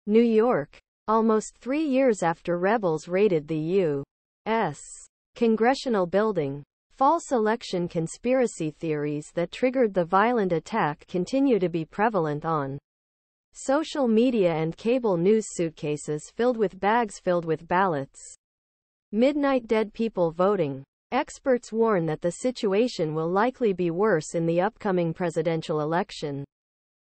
New York. Almost 3 years after rebels raided the U.S. Congressional building, false election conspiracy theories that triggered the violent attack continue to be prevalent on social media and cable news. Suitcases filled with bags filled with ballots. Midnight dead people voting. Experts warn that the situation will likely be worse in the upcoming presidential election.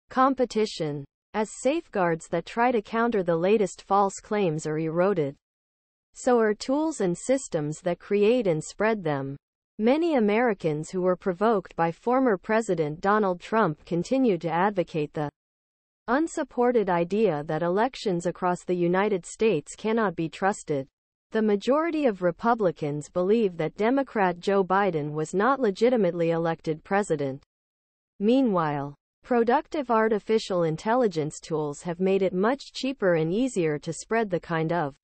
Competition. As safeguards that try to counter the latest false claims are eroded, so are tools and systems that create and spread them. Many Americans who were provoked by former President Donald Trump continue to advocate the unsupported idea that elections across the United States cannot be trusted. The majority of Republicans believe that Democrat Joe Biden was not legitimately elected president. Meanwhile, productive artificial intelligence tools have made it much cheaper and easier to spread the kind of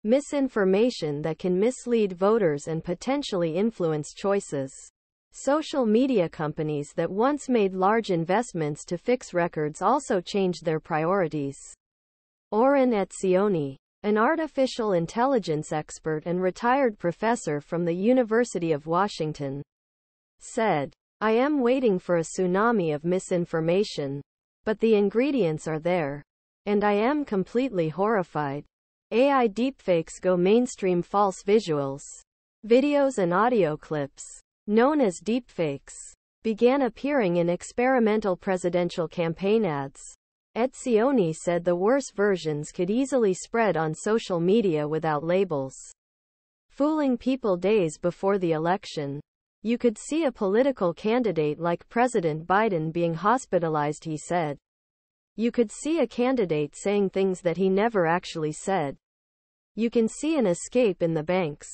misinformation that can mislead voters and potentially influence choices. Social media companies that once made large investments to fix records also changed their priorities. Oren Etzioni, an artificial intelligence expert and retired professor from the University of Washington, said, "I am waiting for a tsunami of misinformation. But the ingredients are there. And I am completely horrified." AI deepfakes go mainstream. False visuals, videos and audio clips, known as deepfakes, began appearing in experimental presidential campaign ads. Etzioni said the worse versions could easily spread on social media without labels, fooling people days before the election. You could see a political candidate like President Biden being hospitalized, he said. You could see a candidate saying things that he never actually said. You can see an escape in the banks.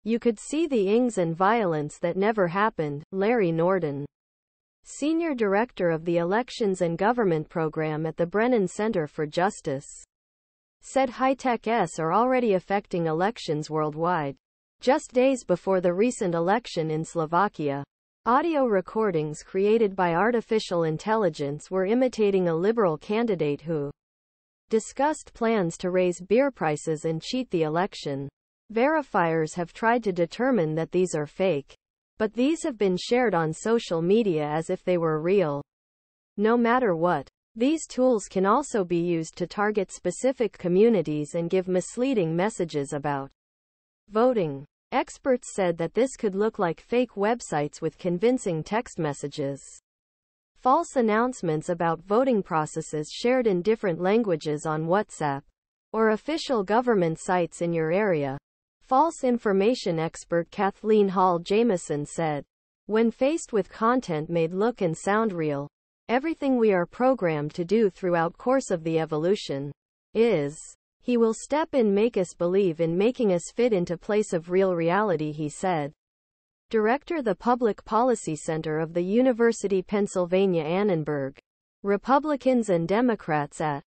You could see the ings and violence that never happened. Larry Norden, Senior Director of the Elections and Government Program at the Brennan Center for Justice, said high-techs are already affecting elections worldwide. Just days before the recent election in Slovakia, audio recordings created by artificial intelligence were imitating a liberal candidate who discussed plans to raise beer prices and cheat the election. Verifiers have tried to determine that these are fake, but these have been shared on social media as if they were real. No matter what, these tools can also be used to target specific communities and give misleading messages about voting. Experts said that this could look like fake websites with convincing text messages, false announcements about voting processes shared in different languages on WhatsApp, or official government sites in your area. False information expert Kathleen Hall Jamieson said, "When faced with content made look and sound real, everything we are programmed to do throughout course of the evolution is, he will step in, make us believe in making us fit into place of real reality," he said. Director the Public Policy Center of the University Pennsylvania Annenberg. Republicans and Democrats at